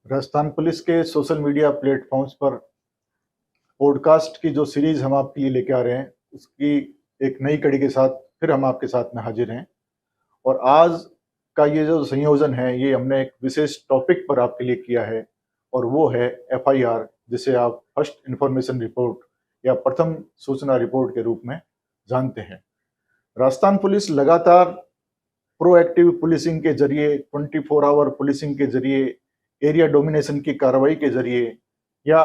Rajasthan police के social media platforms पर podcast की जो सीरीज हम आपके लिए लेके आ रहे हैं, उसकी एक नई कड़ी के साथ फिर हम आपके साथ में हाजिर हैं। और आज का ये जो संयोजन है, ये हमने एक विशेष टॉपिक पर आपके लिए किया है, और वो है एफआईआर, जिसे आप फर्स्ट इंफॉर्मेशन रिपोर्ट या प्रथम सूचना रिपोर्ट के रूप में जानते हैं। राजस्थान पुलिस लगातार प्रोएक्टिव पुलिसिंग के जरिए, 24 आवर पुलिसिंग के जरिए, एरिया डोमिनेशन की कार्रवाई के जरिए या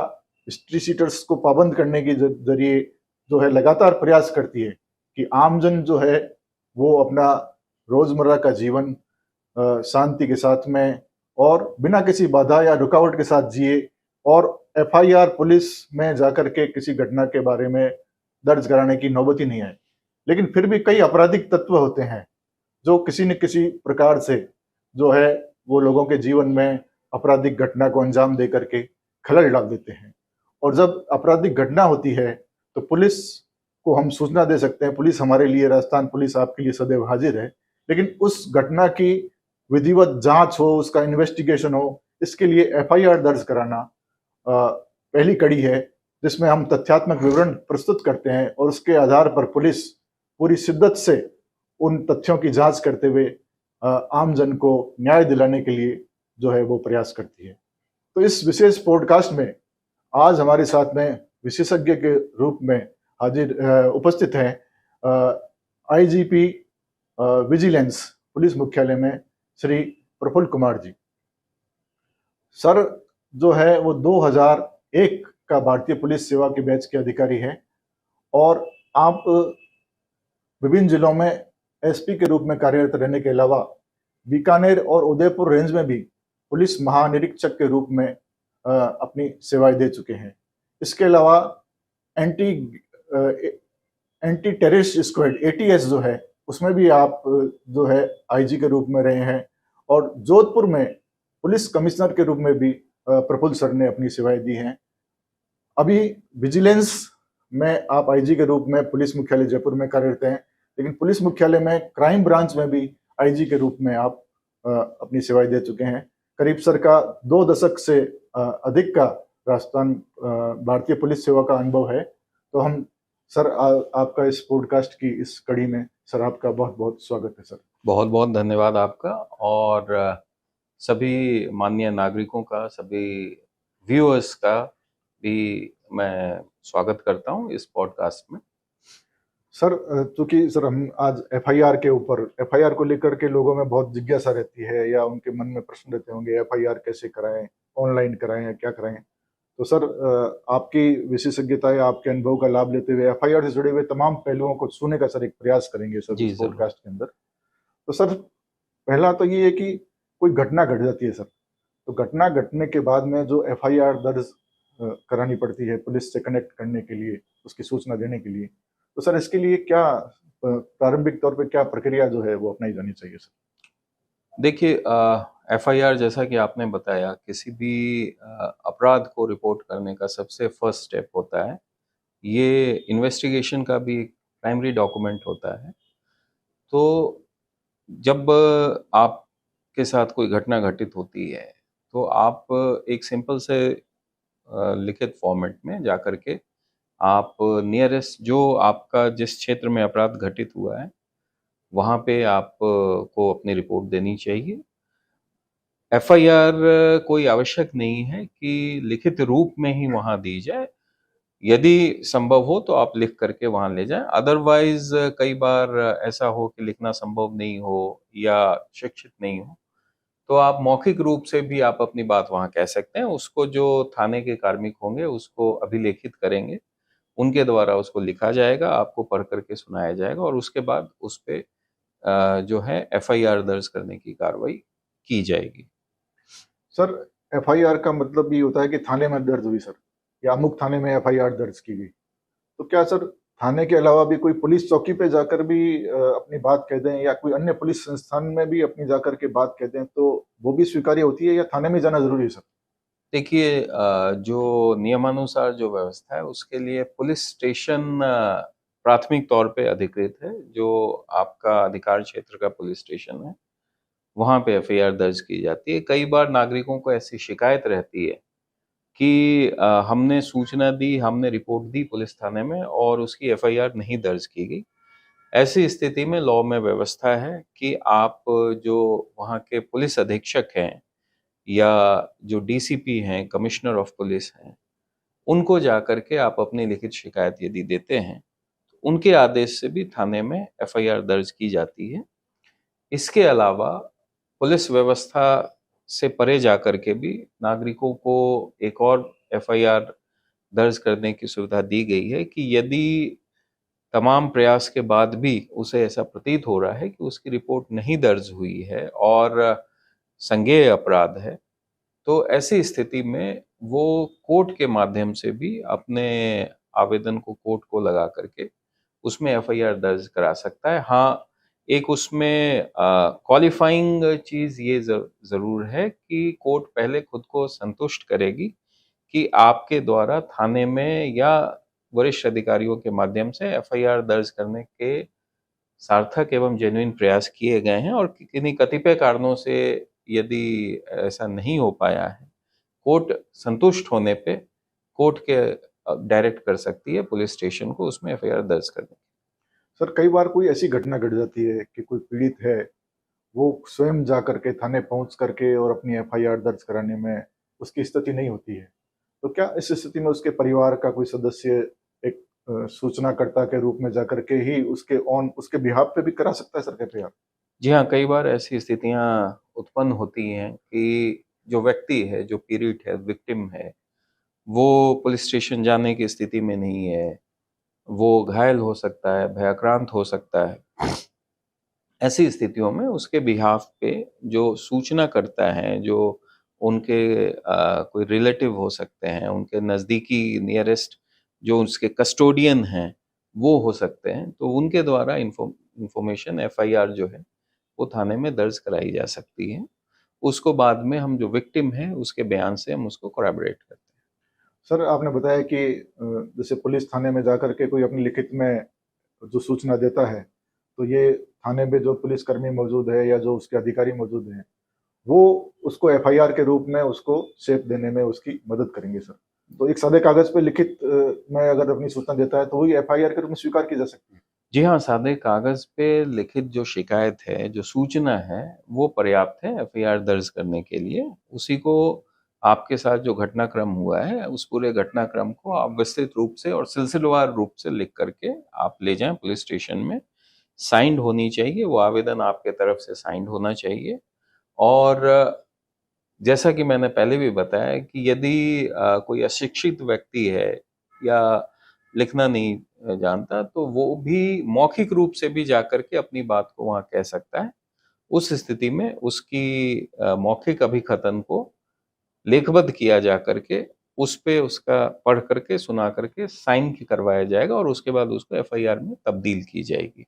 स्ट्रीट सीटर्स को पाबंद करने के जरिए जो है लगातार प्रयास करती है कि आमजन जो है वो अपना रोजमर्रा का जीवन शांति के साथ में और बिना किसी बाधा या रुकावट के साथ जिए, और एफआईआर पुलिस में जाकर के किसी घटना के बारे में दर्ज कराने की नौबत ही नहीं आए। लेकिन फिर भी कई आपराधिक तत्व होते हैं जो किसी न किसी प्रकार से जो है वो लोगों के जीवन में आपराधिक घटना को अंजाम दे करके खलल डाल देते हैं। और जब आपराधिक घटना होती है तो पुलिस को हम सूचना दे सकते हैं। पुलिस हमारे लिए, राजस्थान पुलिस आपके लिए सदैव हाजिर है। लेकिन उस घटना की विधिवत जांच हो, उसका इन्वेस्टिगेशन हो, इसके लिए एफआईआर दर्ज कराना पहली कड़ी है, जिसमें हम तथ्यात्मक विवरण प्रस्तुत करते हैं और उसके आधार पर पुलिस पूरी शिद्दत से उन तथ्यों की जांच करते हुए आम जन को न्याय दिलाने के लिए जो है वो प्रयास करती है। तो इस विशेष पॉडकास्ट में आज हमारे साथ में विशेषज्ञ के रूप में हाजिर उपस्थित हैं आईजीपी विजिलेंस पुलिस मुख्यालय में श्री प्रफुल्ल कुमार जी। सर जो है वो 2001 का भारतीय पुलिस सेवा के बैच के अधिकारी हैं, और आप विभिन्न जिलों में एसपी के रूप में कार्यरत रहने के अलावा बीकानेर और उदयपुर रेंज में भी पुलिस महानिरीक्षक के रूप में अपनी सेवाएं दे चुके हैं। इसके अलावा anti anti terrorist squad ATS जो है, उसमें भी आप जो है आईजी के रूप में रहे हैं, और जोधपुर में पुलिस कमिश्नर के रूप में भी प्रफुल्ल सर ने अपनी सेवाएं दी हैं। अभी विजिलेंस में आप आईजी के रूप में पुलिस मुख्यालय जयपुर में कार्यरत हैं, लेकिन पुलिस मुख्यालय में क्राइम ब्रांच में भी आईजी के रूप में आप अपनी सेवाएं दे चुके हैं। करीब सर का 2 दशक से अधिक का राजस्थान भारतीय पुलिस सेवा का अनुभव है। तो हम सर आपका इस पॉडकास्ट की इस कड़ी में सर आपका बहुत बहुत स्वागत है। सर बहुत बहुत धन्यवाद आपका, और सभी माननीय नागरिकों का, सभी व्यूअर्स का भी मैं स्वागत करता हूं इस पॉडकास्ट में। सर चूंकि सर हम आज एफआईआर को लेकर के लोगों में बहुत जिज्ञासा रहती है, या उनके मन में प्रश्न रहते होंगे, एफआईआर कैसे कराएं, ऑनलाइन कराएं या क्या कराएं। तो सर आपकी विशेषज्ञता या आपके अनुभव का लाभ लेते हुए एफआईआर से जुड़े हुए तमाम पहलुओं को सुनने का सर एक प्रयास करेंगे सर इस पॉडकास्ट के अंदर। तो सर पहला तो ये है कि कोई घटना घट जाती है सर, तो घटना घटने के बाद में जो एफआईआर दर्ज करानी पड़ती है पुलिस से कनेक्ट करने के लिए, उसकी सूचना देने के लिए, तो सर इसके लिए क्या प्रारंभिक तौर पे क्या प्रक्रिया जो है वो अपनाई जानी चाहिए सर? देखिए, एफआईआर जैसा कि आपने बताया, किसी भी अपराध को रिपोर्ट करने का सबसे फर्स्ट स्टेप होता है। ये इन्वेस्टिगेशन का भी प्राइमरी डॉक्यूमेंट होता है। तो जब आपके साथ कोई घटना घटित होती है तो आप एक सिंपल से लिखित फॉर्मेट में जाकर के आप नियरेस्ट, जो आपका जिस क्षेत्र में अपराध घटित हुआ है, वहाँ पे आप को अपनी रिपोर्ट देनी चाहिए। एफआईआर कोई आवश्यक नहीं है कि लिखित रूप में ही वहाँ दी जाए। यदि संभव हो तो आप लिख करके वहाँ ले जाएं। अदरवाइज कई बार ऐसा हो कि लिखना संभव नहीं हो या शिक्षित नहीं हो, तो आप मौखिक रूप से भी आप अपनी बात वहाँ कह सकते हैं। उसको जो थाने के कार्मिक होंगे उसको अभिलेखित करेंगे, उनके द्वारा उसको लिखा जाएगा, आपको पढ़ करके सुनाया जाएगा, और उसके बाद उस पे जो है एफआईआर दर्ज करने की कार्रवाई की जाएगी। सर एफआईआर का मतलब ये होता है कि थाने में दर्ज हुई सर, या अमुक थाने में एफआईआर दर्ज की गई। तो क्या सर थाने के अलावा भी कोई पुलिस चौकी पे जाकर भी अपनी बात कह दें, या कोई अन्य पुलिस संस्थान में भी अपनी जाकर के बात कह दें, तो वो भी स्वीकार्य होती है, या थाने में जाना जरूरी है सर? देखिए, जो नियमानुसार जो व्यवस्था है उसके लिए पुलिस स्टेशन प्राथमिक तौर पे अधिकृत है, जो आपका अधिकार क्षेत्र का पुलिस स्टेशन है। वहाँ पे एफआईआर दर्ज की जाती है। कई बार नागरिकों को ऐसी शिकायत रहती है कि हमने सूचना दी, हमने रिपोर्ट दी पुलिस थाने में और उसकी एफआईआर नहीं दर्ज की गई। ऐसी स्थिति में लॉ में व्यवस्था है कि आप जो वहाँ के पुलिस अधीक्षक हैं या जो डीसीपी हैं, कमिश्नर ऑफ पुलिस हैं, उनको जाकर के आप अपनी लिखित शिकायत यदि देते हैं, तो उनके आदेश से भी थाने में एफआईआर दर्ज की जाती है। इसके अलावा पुलिस व्यवस्था से परे जाकर के भी नागरिकों को एक और एफआईआर दर्ज करने की सुविधा दी गई है कि यदि तमाम प्रयास के बाद भी उसे ऐसा प्रतीत हो रहा है कि उसकी रिपोर्ट नहीं दर्ज हुई है और संज्ञेय अपराध है, तो ऐसी स्थिति में वो कोर्ट के माध्यम से भी अपने आवेदन को कोर्ट को लगा करके उसमें एफआईआर दर्ज करा सकता है। हाँ, एक उसमें क्वालिफाइंग चीज़ ये ज़रूर है कि कोर्ट पहले खुद को संतुष्ट करेगी कि आपके द्वारा थाने में या वरिष्ठ अधिकारियों के माध्यम से एफआईआर दर्ज करने के सार्थक एवं जेन्युइन प्रयास किए गए हैं और किन्हीं कतिपय कारणों से यदि ऐसा नहीं हो पाया है, कोर्ट संतुष्ट होने पे कोर्ट के डायरेक्ट कर सकती है पुलिस स्टेशन को उसमें एफआईआर दर्ज करने। सर कई बार कोई ऐसी घटना घट जाती है कि कोई पीड़ित है, वो स्वयं जा करके थाने पहुंच करके और अपनी एफआईआर दर्ज कराने में उसकी स्थिति नहीं होती है, तो क्या इस स्थिति में उसके परिवार का कोई सदस्य एक सूचनाकर्ता के रूप में जाकर के ही उसके बिहाफ पे भी करा सकता है सर एफआईआर? जी हाँ, कई बार ऐसी स्थितियाँ उत्पन्न होती हैं कि जो व्यक्ति है, जो पीड़ित है, विक्टिम है, वो पुलिस स्टेशन जाने की स्थिति में नहीं है, वो घायल हो सकता है, भयाक्रांत हो सकता है। ऐसी स्थितियों में उसके बिहाफ पे जो सूचना करता है, जो उनके कोई रिलेटिव हो सकते हैं, उनके नज़दीकी नियरेस्ट जो उसके कस्टोडियन हैं, वो हो सकते हैं, तो उनके द्वारा इन्फॉर्मेशन एफआईआर जो है, वो थाने में दर्ज कराई जा सकती है। उसको बाद में हम जो विक्टिम है, उसके बयान से हम उसको कोरैबोरेट करते हैं। सर आपने बताया कि जैसे पुलिस थाने में जाकर के कोई अपनी लिखित में जो सूचना देता है, तो ये थाने में जो पुलिसकर्मी मौजूद है या जो उसके अधिकारी मौजूद हैं, वो उसको एफआईआर के रूप में उसको शेप देने में उसकी मदद करेंगे सर। तो एक सादे कागज पे लिखित में अगर अपनी सूचना देता है, तो वही एफआईआर के रूप में स्वीकार की जा सकती है। जी हाँ, सादे कागज़ पे लिखित जो शिकायत है, जो सूचना है, वो पर्याप्त है एफआईआर दर्ज करने के लिए। उसी को आपके साथ जो घटनाक्रम हुआ है, उस पूरे घटनाक्रम को आप विस्तृत रूप से और सिलसिलेवार रूप से लिख कर के आप ले जाएँ पुलिस स्टेशन में। साइन्ड होनी चाहिए, वो आवेदन आपके तरफ से साइन्ड होना चाहिए और जैसा कि मैंने पहले भी बताया कि यदि कोई अशिक्षित व्यक्ति है या लिखना नहीं जानता, तो वो भी मौखिक रूप से भी जाकर के अपनी बात को वहाँ कह सकता है। उस स्थिति में उसकी मौखिक अभिकथन को लेखबद्ध किया जा करके, उस पे उसका पढ़ करके, सुना करके साइन करवाया जाएगा और उसके बाद उसको एफआईआर में तब्दील की जाएगी।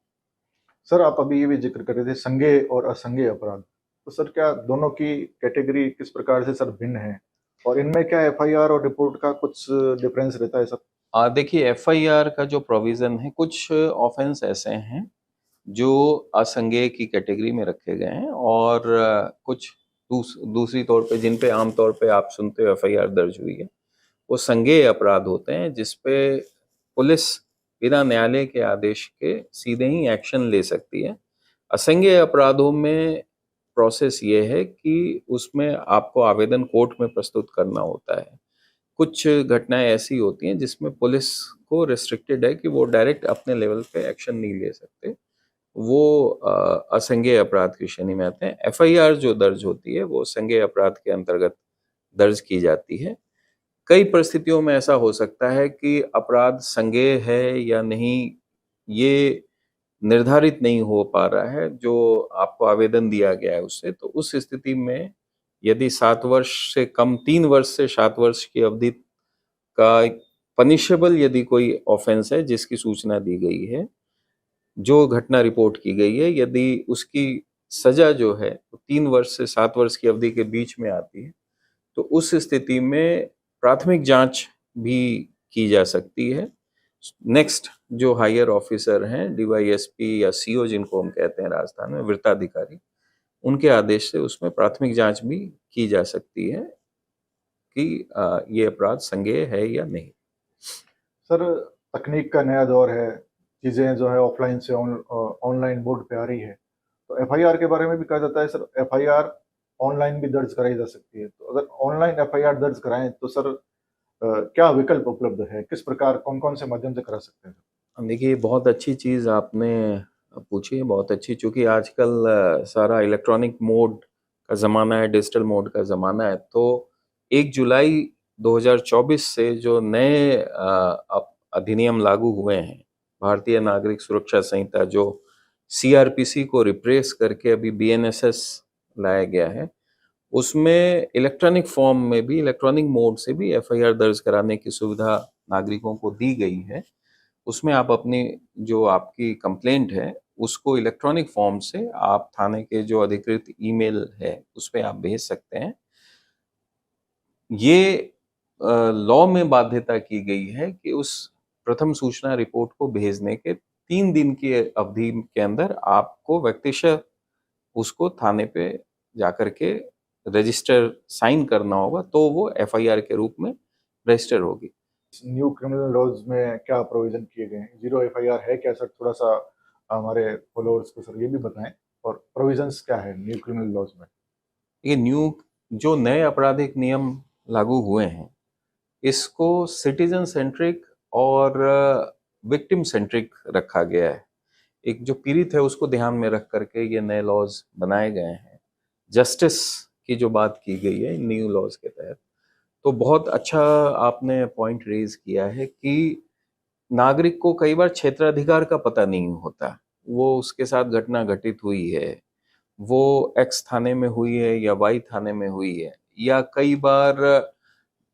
सर आप अभी ये भी जिक्र कर रहे थे संज्ञेय और असंज्ञेय अपराध, तो सर क्या दोनों की कैटेगरी किस प्रकार से सर भिन्न है, और इनमें क्या एफआईआर और रिपोर्ट का कुछ डिफरेंस रहता है सर? देखिए एफआईआर का जो प्रोविज़न है, कुछ ऑफेंस ऐसे हैं जो असंज्ञेय की कैटेगरी में रखे गए हैं और कुछ दूसरी तौर पे जिन पे आम तौर पे आप सुनते हो एफआईआर दर्ज हुई है, वो संज्ञेय अपराध होते हैं जिस पे पुलिस बिना न्यायालय के आदेश के सीधे ही एक्शन ले सकती है। असंज्ञेय अपराधों में प्रोसेस ये है कि उसमें आपको आवेदन कोर्ट में प्रस्तुत करना होता है। कुछ घटनाएँ ऐसी होती हैं जिसमें पुलिस को रिस्ट्रिक्टेड है कि वो डायरेक्ट अपने लेवल पे एक्शन नहीं ले सकते। वो असंज्ञेय अपराध की श्रेणी में आते हैं। एफआईआर जो दर्ज होती है वो संज्ञेय अपराध के अंतर्गत दर्ज की जाती है। कई परिस्थितियों में ऐसा हो सकता है कि अपराध संज्ञेय है या नहीं, ये निर्धारित नहीं हो पा रहा है जो आपको आवेदन दिया गया है उससे। तो उस स्थिति में यदि 7 वर्ष से कम 3 वर्ष से 7 वर्ष की अवधि का पनिशेबल यदि कोई ऑफेंस है जिसकी सूचना दी गई है, जो घटना रिपोर्ट की गई है, यदि उसकी सज़ा जो है 3 वर्ष से 7 वर्ष की अवधि के बीच में आती है, तो उस स्थिति में प्राथमिक जाँच भी की जा सकती है। नेक्स्ट जो हायर ऑफिसर हैं, डीवाईएसपी या सीओ जिनको हम कहते हैं राजस्थान में, वृत्ताधिकारी, उनके आदेश से उसमें प्राथमिक जांच भी की जा सकती है कि ये अपराध संज्ञेय है या नहीं। सर, तकनीक का नया दौर है, चीज़ें जो है ऑफलाइन से ऑनलाइन मोड पे आ रही है, तो एफआईआर के बारे में भी कहा जाता है सर, एफआईआर ऑनलाइन भी दर्ज कराई जा सकती है। तो अगर ऑनलाइन एफआईआर दर्ज कराएं तो सर क्या विकल्प उपलब्ध है, किस प्रकार कौन कौन से माध्यम से करा सकते हैं? देखिए, बहुत अच्छी चीज़ आपने पूछी है, बहुत अच्छी, चूँकि आजकल सारा इलेक्ट्रॉनिक मोड का ज़माना है, डिजिटल मोड का ज़माना है, तो 1 जुलाई 2024 से जो नए अधिनियम लागू हुए हैं, भारतीय नागरिक सुरक्षा संहिता, जो सीआरपीसी को रिप्लेस करके अभी बीएनएसएस लाया गया है, उसमें इलेक्ट्रॉनिक फॉर्म में भी, इलेक्ट्रॉनिक मोड से भी एफआईआर दर्ज कराने की सुविधा नागरिकों को दी गई है। उसमें आप अपनी जो आपकी कंप्लेंट है उसको इलेक्ट्रॉनिक फॉर्म से आप थाने के जो अधिकृत ईमेल है उस पे आप भेज सकते हैं। ये लॉ में बाध्यता की गई है कि उस प्रथम सूचना रिपोर्ट को भेजने के 3 दिन की अवधि के अंदर आपको व्यक्तिशः उसको थाने पे जाकर के रजिस्टर साइन करना होगा, तो वो एफआईआर के रूप में रजिस्टर होगी। न्यू क्रिमिनल लॉज में क्या प्रोविजन किए गए हैं? जीरो एफआईआर है क्या सर? थोड़ा सा हमारे फॉलोअर्स को सर ये भी बताएं, और प्रोविजंस क्या है न्यू क्रिमिनल लॉज में? ये न्यू जो नए आपराधिक नियम लागू हुए हैं, इसको सिटीजन सेंट्रिक और विक्टिम सेंट्रिक रखा गया है। एक जो पीड़ित है उसको ध्यान में रख करके ये नए लॉज बनाए गए हैं। जस्टिस की जो बात की गई है न्यू लॉज के तहत, तो बहुत अच्छा आपने पॉइंट रेज किया है कि नागरिक को कई बार क्षेत्राधिकार का पता नहीं होता। वो उसके साथ घटना घटित हुई है, वो एक्स थाने में हुई है या वाई थाने में हुई है, या कई बार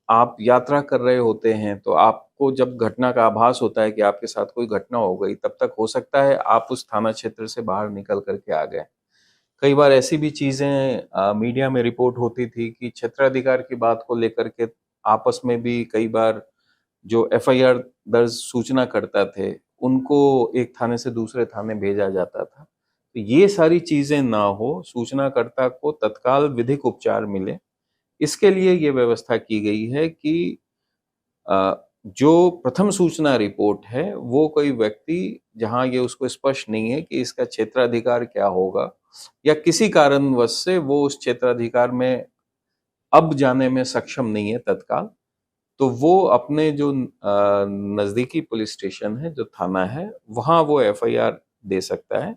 आप यात्रा कर रहे होते हैं तो आपको जब घटना का आभास होता है कि आपके साथ कोई घटना हो गई, तब तक हो सकता है आप उस थाना क्षेत्र से बाहर निकल करके आ गए। कई बार ऐसी भी चीजें मीडिया में रिपोर्ट होती थी कि क्षेत्राधिकार की बात को लेकर के आपस में भी कई बार जो एफआईआर दर्ज सूचना करता थे, उनको एक थाने से दूसरे थाने भेजा जाता था। तो ये सारी चीजें ना हो, सूचनाकर्ता को तत्काल विधिक उपचार मिले, इसके लिए ये व्यवस्था की गई है कि जो प्रथम सूचना रिपोर्ट है, वो कोई व्यक्ति जहां ये उसको स्पष्ट नहीं है कि इसका क्षेत्राधिकार क्या होगा, या किसी कारणवश से वो उस क्षेत्राधिकार में अब जाने में सक्षम नहीं है तत्काल, तो वो अपने जो नज़दीकी पुलिस स्टेशन है, जो थाना है, वहाँ वो एफआईआर दे सकता है।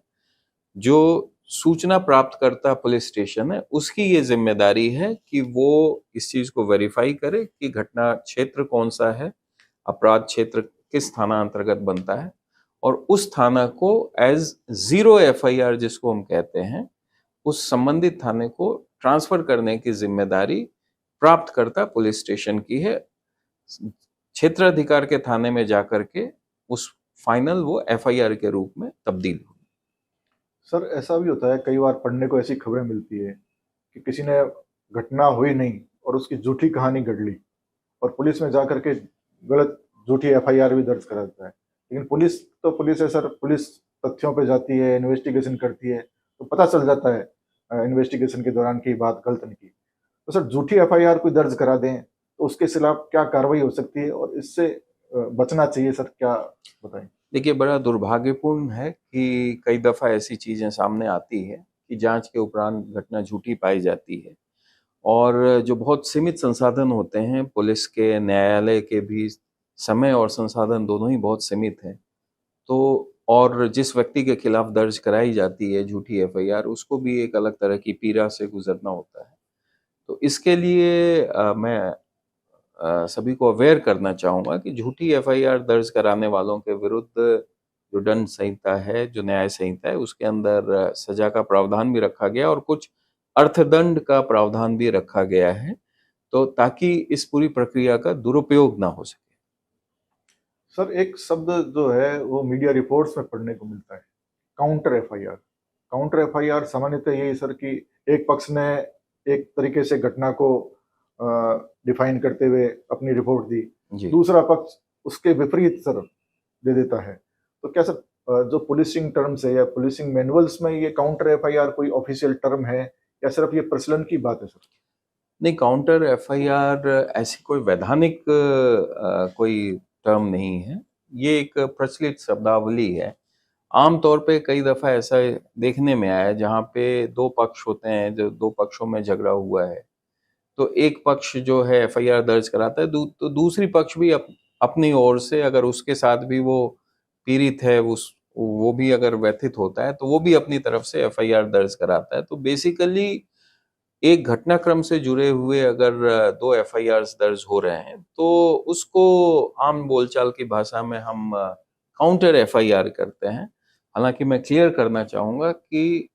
जो सूचना प्राप्तकर्ता पुलिस स्टेशन है, उसकी ये ज़िम्मेदारी है कि वो इस चीज़ को वेरीफ़ाई करे कि घटना क्षेत्र कौन-सा है, अपराध क्षेत्र किस थाना अंतर्गत बनता है, और उस थाना को एज़ ज़ीरो एफआईआर जिसको हम कहते हैं, उस संबंधित थाने को ट्रांसफ़र करने की ज़िम्मेदारी प्राप्तकर्ता पुलिस स्टेशन की है। क्षेत्राधिकार के थाने में जाकर के उस फाइनल वो एफआईआर के रूप में तब्दील हो। सर, ऐसा भी होता है कई बार, पढ़ने को ऐसी खबरें मिलती है कि किसी ने घटना हुई नहीं और उसकी झूठी कहानी गढ़ ली, और पुलिस में जा करके गलत झूठी एफआईआर भी दर्ज करा देता है। लेकिन पुलिस तो पुलिस है सर, पुलिस तथ्यों पे जाती है, इन्वेस्टिगेशन करती है, तो पता चल जाता है इन्वेस्टिगेशन के दौरान की बात गलत निकली। तो सर, झूठी एफआईआर कोई दर्ज करा दें तो उसके खिलाफ क्या कार्रवाई हो सकती है, और इससे बचना चाहिए सर, क्या बताएं? देखिए, बड़ा दुर्भाग्यपूर्ण है कि कई दफ़ा ऐसी चीज़ें सामने आती है कि जांच के उपरांत घटना झूठी पाई जाती है, और जो बहुत सीमित संसाधन होते हैं पुलिस के, न्यायालय के भी, समय और संसाधन दोनों ही बहुत सीमित हैं। तो और जिस व्यक्ति के खिलाफ दर्ज कराई जाती है झूठी एफआईआर, उसको भी एक अलग तरह की पीड़ा से गुजरना होता है। तो इसके लिए मैं सभी को अवेयर करना चाहूँगा कि झूठी एफआईआर दर्ज कराने वालों के विरुद्ध जो दंड संहिता है, जो न्याय संहिता है, उसके अंदर सजा का प्रावधान भी रखा गया और कुछ अर्थदंड का प्रावधान भी रखा गया है, तो ताकि इस पूरी प्रक्रिया का दुरुपयोग ना हो सके। सर, एक शब्द जो है वो मीडिया रिपोर्ट्स में पढ़ने को मिलता है, काउंटर एफआईआर। काउंटर एफआईआर सामान्यतः यही सर कि एक पक्ष ने एक तरीके से घटना को डिफाइन करते हुए अपनी रिपोर्ट दी, जी। दूसरा पक्ष उसके विपरीत सर दे देता है। तो क्या सर जो पुलिसिंग टर्म्स है या पुलिसिंग मैनुअल्स में ये काउंटर एफआईआर कोई ऑफिशियल टर्म है या सिर्फ ये प्रचलन की बात है सर? नहीं, काउंटर एफआईआर ऐसी कोई वैधानिक कोई टर्म नहीं है। ये एक प्रचलित शब्दावली है। आम तौर पे कई दफ़ा ऐसा देखने में आया है जहाँ पे 2 पक्ष होते हैं, जो 2 पक्षों में झगड़ा हुआ है। तो एक पक्ष जो है एफआईआर दर्ज कराता है, तो दूसरी पक्ष भी अपनी ओर से अगर उसके साथ भी वो पीड़ित है, वो भी अगर व्यथित होता है, तो वो भी अपनी तरफ से एफआईआर दर्ज कराता है। तो बेसिकली एक घटनाक्रम से जुड़े हुए अगर 2 एफआईआर्स दर्ज हो रहे हैं, तो उसको आम बोलचाल की भाषा में हम काउंटर एफआईआर करते हैं। हालाँकि मैं क्लियर करना चाहूँगा कि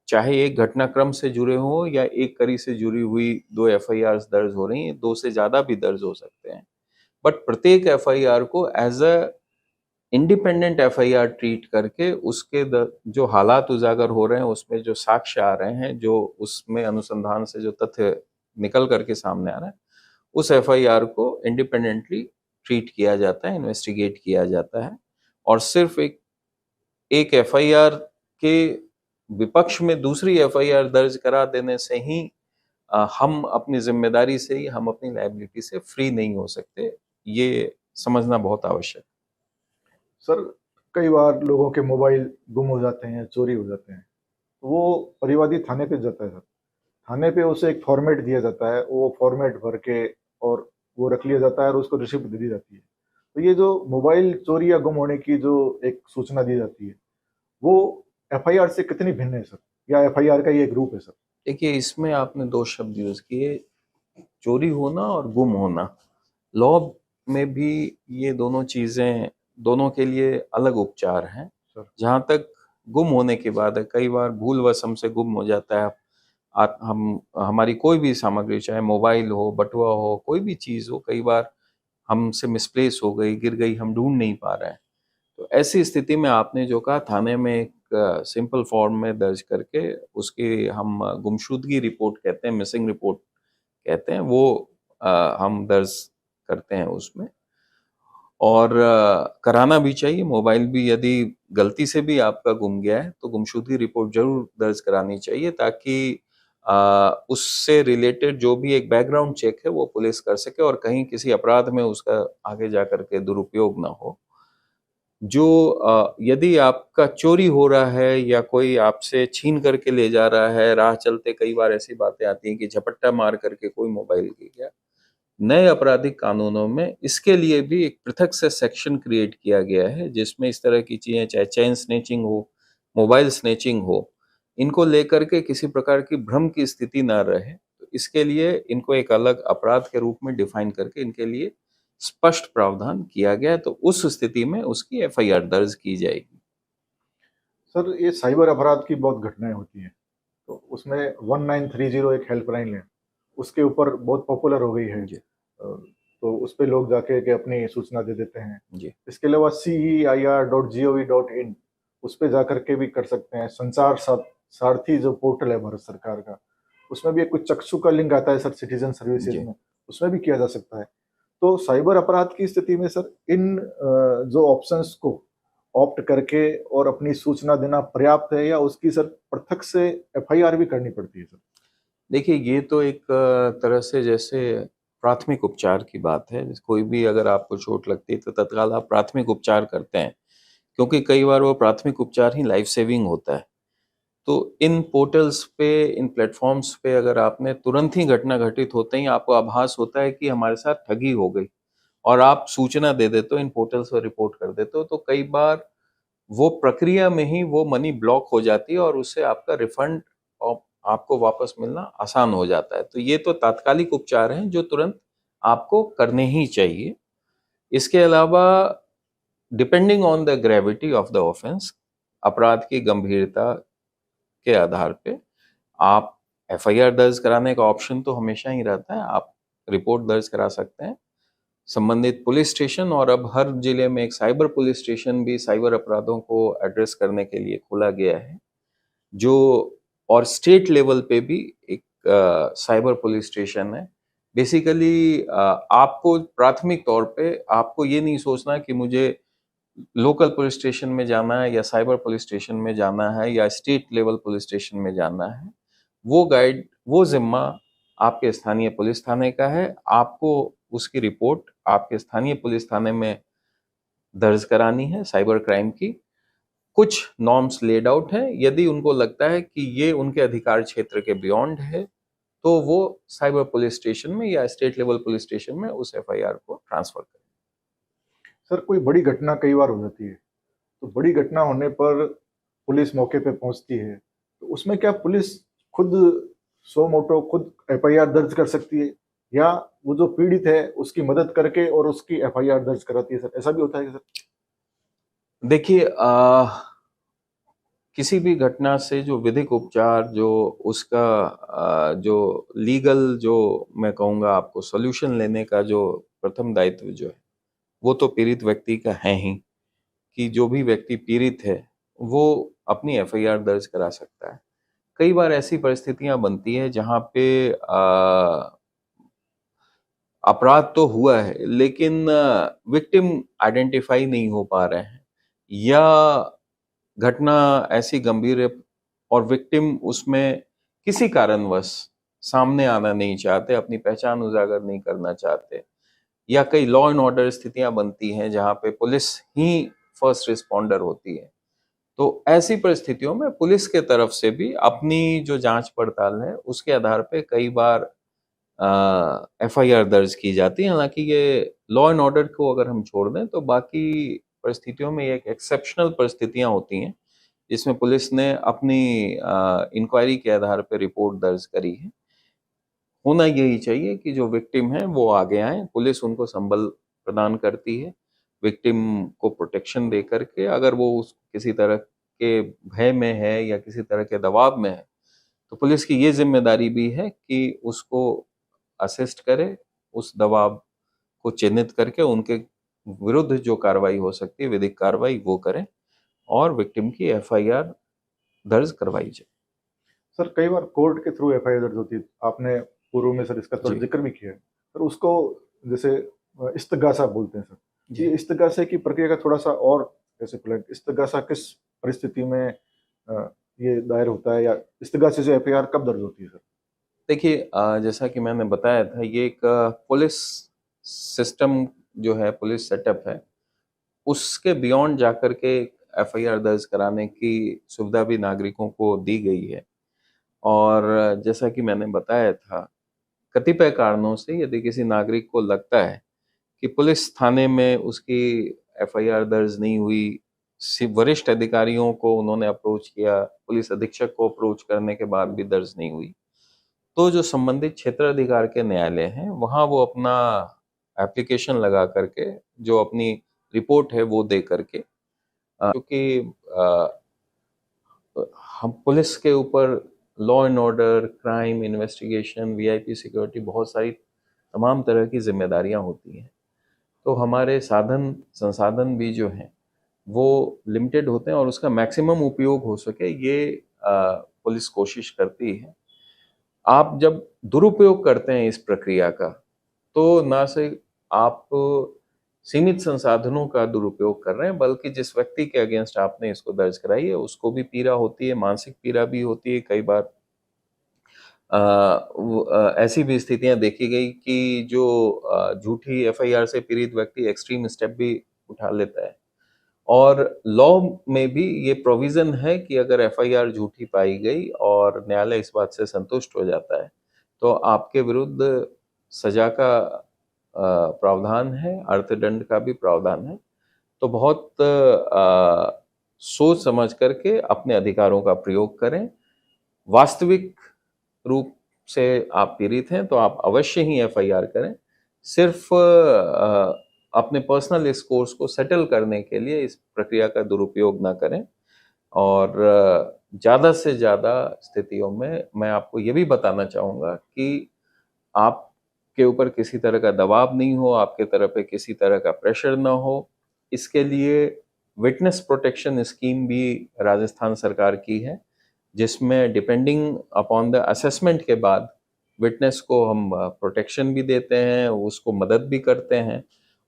चाहे एक घटनाक्रम से जुड़े हों या एक कड़ी से जुड़ी हुई 2 एफआईआर्स दर्ज हो रही हैं, 2 से ज़्यादा भी दर्ज हो सकते हैं। बट प्रत्येक एफआईआर को as a independent FIR treat करके उसके जो हालात उजागर हो रहे हैं, उसमें जो साक्ष्य आ रहे हैं, जो उसमें अनुसंधान से जो तथ्य निकल करके सामने आ रहा है, उस एफआईआर को इंडिपेंडेंटली ट्रीट किया जाता है, इन्वेस्टिगेट किया जाता है और सिर्फ एक एफआईआर के विपक्ष में दूसरी एफआईआर दर्ज करा देने से ही हम अपनी जिम्मेदारी से ही हम अपनी लायबिलिटी से फ्री नहीं हो सकते। ये समझना बहुत आवश्यक है। सर, कई बार लोगों के मोबाइल गुम हो जाते हैं, चोरी हो जाते हैं, तो वो परिवादी थाने पे जाता है सर। थाने पे उसे एक फॉर्मेट दिया जाता है, वो फॉर्मेट भर के और वो रख लिया जाता है और उसको रिसिप्ट दे दी जाती है। तो ये जो मोबाइल चोरी या गुम होने की जो एक सूचना दी जाती है, वो एफआईआर से कितनी भिन्न है सर? या एफआईआर का ही एक रूप है सर? देखिए, इसमें आपने 2 शब्द यूज़ किए, चोरी होना और गुम होना। लॉ में भी ये दोनों चीज़ें, दोनों के लिए अलग उपचार हैं। सर, जहाँ तक गुम होने की बात है, कई बार भूलवश हमसे गुम हो जाता है। हम हमारी कोई भी सामग्री, चाहे मोबाइल हो, बटुआ हो, कोई भी चीज़ हो, कई बार हमसे मिसप्लेस हो गई, गिर गई, हम ढूँढ नहीं पा रहे हैं। तो ऐसी स्थिति में आपने जो कहा, थाने में एक सिंपल फॉर्म में दर्ज करके उसकी हम गुमशुदगी रिपोर्ट कहते हैं, मिसिंग रिपोर्ट कहते हैं, वो हम दर्ज करते हैं उसमें और कराना भी चाहिए। मोबाइल भी यदि गलती से भी आपका गुम गया है, तो गुमशुदगी रिपोर्ट ज़रूर दर्ज करानी चाहिए ताकि उससे रिलेटेड जो भी एक बैकग्राउंड चेक है, वो पुलिस कर सके और कहीं किसी अपराध में उसका आगे जाकर के दुरुपयोग ना हो। जो यदि आपका चोरी हो रहा है या कोई आपसे छीन करके ले जा रहा है, राह चलते कई बार ऐसी बातें आती हैं कि झपट्टा मार करके कोई मोबाइल ले गया। नए आपराधिक कानूनों में इसके लिए भी एक पृथक से सेक्शन क्रिएट किया गया है, जिसमें इस तरह की चीज़ें, चाहे चेन स्नैचिंग हो, मोबाइल स्नैचिंग हो, इनको लेकर के किसी प्रकार की भ्रम की स्थिति ना रहे। तो इसके लिए इनको एक अलग अपराध के रूप में डिफाइन करके इनके लिए स्पष्ट प्रावधान किया गया है, तो उस स्थिति में उसकी एफआईआर दर्ज की जाएगी। सर, ये साइबर अपराध की बहुत घटनाएं होती हैं, तो उसमें 1930 एक हेल्पलाइन है, उसके ऊपर बहुत पॉपुलर हो गई है। जी, तो उस पे लोग जाके के अपनी सूचना दे देते हैं। जी, इसके अलावा CEIR.gov.in उस पे जाकर के भी कर सकते हैं। संचार सारथी जो पोर्टल है भारत सरकार का, उसमें भी एक कुछ चक्षु का लिंक आता है सर, सिटीजन सर्विसेज जी। में, उसमें भी किया जा सकता है। तो साइबर अपराध की स्थिति में सर इन जो ऑप्शंस को ऑप्ट करके और अपनी सूचना देना पर्याप्त है या उसकी सर पृथक से एफआईआर भी करनी पड़ती है सर? देखिए, ये तो एक तरह से जैसे प्राथमिक उपचार की बात है। कोई भी अगर आपको चोट लगती है, तो तत्काल आप प्राथमिक उपचार करते हैं, क्योंकि कई बार वो प्राथमिक उपचार ही लाइफ सेविंग होता है। तो इन पोर्टल्स पे, इन प्लेटफ़ॉर्म्स पे अगर आपने तुरंत ही घटना घटित होते ही आपको आभास होता है कि हमारे साथ ठगी हो गई और आप सूचना दे देते हो, इन पोर्टल्स पर रिपोर्ट कर देते हो, तो कई बार वो प्रक्रिया में ही वो मनी ब्लॉक हो जाती है और उससे आपका रिफंड और आपको वापस मिलना आसान हो जाता है। तो ये तो तात्कालिक उपचार हैं जो तुरंत आपको करने ही चाहिए। इसके अलावा depending on the gravity of the offence, अपराध की गंभीरता के आधार पे आप एफआईआर दर्ज कराने का ऑप्शन तो हमेशा ही रहता है। आप रिपोर्ट दर्ज करा सकते हैं संबंधित पुलिस स्टेशन, और अब हर जिले में एक साइबर पुलिस स्टेशन भी साइबर अपराधों को एड्रेस करने के लिए खोला गया है, जो और स्टेट लेवल पे भी एक साइबर पुलिस स्टेशन है। बेसिकली आपको प्राथमिक तौर पे आपको ये नहीं सोचना कि मुझे लोकल पुलिस स्टेशन में जाना है या साइबर पुलिस स्टेशन में जाना है या स्टेट लेवल पुलिस स्टेशन में जाना है, वो गाइड, वो जिम्मा आपके स्थानीय पुलिस थाने का है। आपको उसकी रिपोर्ट आपके स्थानीय पुलिस थाने में दर्ज करानी है साइबर क्राइम की। कुछ नॉर्म्स लेड आउट हैं, यदि उनको लगता है कि ये उनके अधिकार क्षेत्र के बियॉन्ड है तो वो साइबर पुलिस स्टेशन में या स्टेट लेवल पुलिस स्टेशन में उस एफआईआर को ट्रांसफर करें। सर, कोई बड़ी घटना कई बार हो जाती है, तो बड़ी घटना होने पर पुलिस मौके पे पहुंचती है, तो उसमें क्या पुलिस खुद सो मोटो खुद एफआईआर दर्ज कर सकती है, या वो जो पीड़ित है उसकी मदद करके और उसकी एफआईआर दर्ज कराती है? सर, ऐसा भी होता है सर? देखिए, किसी भी घटना से जो विधिक उपचार, जो उसका जो लीगल, जो मैं कहूँगा आपको सॉल्यूशन लेने का जो प्रथम दायित्व जो है, वो तो पीड़ित व्यक्ति का है ही, कि जो भी व्यक्ति पीड़ित है वो अपनी एफआईआर दर्ज करा सकता है। कई बार ऐसी परिस्थितियां बनती है जहाँ पे अपराध तो हुआ है लेकिन विक्टिम आइडेंटिफाई नहीं हो पा रहे हैं, या घटना ऐसी गंभीर है और विक्टिम उसमें किसी कारणवश सामने आना नहीं चाहते, अपनी पहचान उजागर नहीं करना चाहते, या कई लॉ एंड ऑर्डर स्थितियां बनती हैं जहां पे पुलिस ही फर्स्ट रिस्पॉन्डर होती है। तो ऐसी परिस्थितियों में पुलिस के तरफ से भी अपनी जो जांच पड़ताल है उसके आधार पे कई बार एफआईआर दर्ज की जाती है। हालांकि ये लॉ एंड ऑर्डर को अगर हम छोड़ दें तो बाकी परिस्थितियों में एक एक्सेप्शनल परिस्थितियां होती हैं जिसमें पुलिस ने अपनी इंक्वायरी के आधार पर रिपोर्ट दर्ज करी है। होना यही चाहिए कि जो विक्टिम है वो आगे आए, पुलिस उनको संबल प्रदान करती है विक्टिम को प्रोटेक्शन दे करके। अगर वो किसी तरह के भय में है या किसी तरह के दबाव में है तो पुलिस की ये जिम्मेदारी भी है कि उसको असिस्ट करे, उस दबाव को चिन्हित करके उनके विरुद्ध जो कार्रवाई हो सकती है, विधिक कार्रवाई, वो करें और विक्टिम की एफआईआर दर्ज करवाई जाए। सर, कई बार कोर्ट के थ्रू एफआईआर दर्ज होती है, आपने पूर्व में सर इसका थोड़ा जी जिक्र भी किया है। सर, उसको जैसे इस्तगासा बोलते हैं सर, जी। ये इस्तगासे की प्रक्रिया का थोड़ा सा और कैसे प्लान, इस्तगासा किस परिस्थिति में ये दायर होता है, या इस्तगासे से एफआईआर कब दर्ज होती है सर? देखिए, जैसा कि मैंने बताया था, ये एक पुलिस सिस्टम जो है, पुलिस सेटअप है, उसके बियॉन्ड जाकर के एफआईआर दर्ज कराने की सुविधा भी नागरिकों को दी गई है। और जैसा कि मैंने बताया था, कतिपय कारणों से यदि किसी नागरिक को लगता है कि पुलिस थाने में उसकी एफआईआर दर्ज नहीं हुई, वरिष्ठ अधिकारियों को उन्होंने अप्रोच किया, पुलिस अधीक्षक को अप्रोच करने के बाद भी दर्ज नहीं हुई, तो जो संबंधित क्षेत्र अधिकार के न्यायालय हैं वहाँ वो अपना एप्लीकेशन लगा करके जो अपनी रिपोर्ट है वो दे करके, क्योंकि हम पुलिस के ऊपर law and order, crime investigation, VIP security, बहुत सारी तमाम तरह की जिम्मेदारियां होती हैं। तो हमारे साधन संसाधन भी जो हैं वो लिमिटेड होते हैं और उसका मैक्सिमम उपयोग हो सके ये पुलिस कोशिश करती है। आप जब दुरुपयोग करते हैं इस प्रक्रिया का, तो ना सिर्फ आप सीमित संसाधनों का दुरुपयोग कर रहे हैं, बल्कि जिस व्यक्ति के अगेंस्ट आपने इसको दर्ज कराई है उसको भी पीड़ा होती है, मानसिक पीड़ा भी होती है। कई बार ऐसी भी स्थितियां देखी गई कि जो झूठी एफआईआर से पीड़ित व्यक्ति एक्सट्रीम स्टेप भी उठा लेता है। और लॉ में भी ये प्रोविजन है कि अगर एफआईआर झूठी पाई गई और न्यायालय इस बात से संतुष्ट हो जाता है तो आपके विरुद्ध सजा का प्रावधान है, अर्थदंड का भी प्रावधान है। तो बहुत सोच समझ करके अपने अधिकारों का प्रयोग करें। वास्तविक रूप से आप पीड़ित हैं तो आप अवश्य ही एफआईआर करें। सिर्फ अपने पर्सनल स्कोर्स को सेटल करने के लिए इस प्रक्रिया का दुरुपयोग ना करें। और ज़्यादा से ज़्यादा स्थितियों में मैं आपको ये भी बताना चाहूँगा कि आपके ऊपर किसी तरह का दबाव नहीं हो, आपके तरफ पे किसी तरह का प्रेशर ना हो। इसके लिए विटनेस प्रोटेक्शन स्कीम भी राजस्थान सरकार की है, जिसमें डिपेंडिंग अपॉन द असेसमेंट के बाद विटनेस को हम प्रोटेक्शन भी देते हैं, उसको मदद भी करते हैं।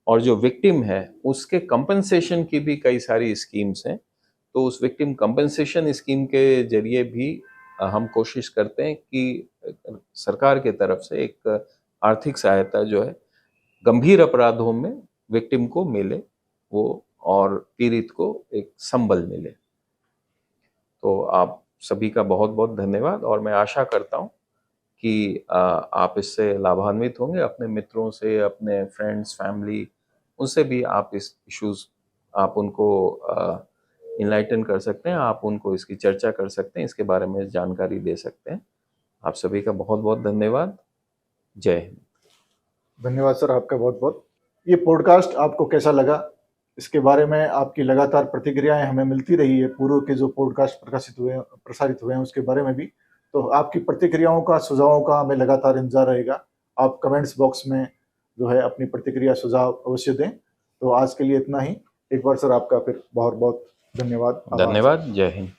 और जो विक्टिम है उसके कंपनसेशन की भी कई सारी स्कीम्स हैं। तो उस विक्टिम कंपनसेशन स्कीम के जरिए भी हम कोशिश करते हैं कि सरकार के तरफ से एक आर्थिक सहायता जो है गंभीर अपराधों में विक्टिम को मिले वो, और पीड़ित को एक संबल मिले। तो आप सभी का बहुत बहुत धन्यवाद, और मैं आशा करता हूँ कि आप इससे लाभान्वित होंगे। अपने मित्रों से, अपने फ्रेंड्स, फैमिली, उनसे भी आप इस इश्यूज आप उनको इनलाइटन कर सकते हैं, आप उनको इसकी चर्चा कर सकते हैं, इसके बारे में जानकारी दे सकते हैं। आप सभी का बहुत बहुत धन्यवाद। जय हिंद। धन्यवाद सर, आपका बहुत बहुत। ये पॉडकास्ट आपको कैसा लगा, इसके बारे में आपकी लगातार प्रतिक्रियाएं हमें मिलती रही है। पूर्व के जो पॉडकास्ट प्रसारित हुए हैं उसके बारे में भी, तो आपकी प्रतिक्रियाओं का, सुझावों का हमें लगातार इंतजार रहेगा। आप कमेंट्स बॉक्स में जो है अपनी प्रतिक्रिया, सुझाव अवश्य दें। तो आज के लिए इतना ही। एक बार सर आपका फिर बहुत बहुत धन्यवाद। आभार सर। धन्यवाद। जय हिंद।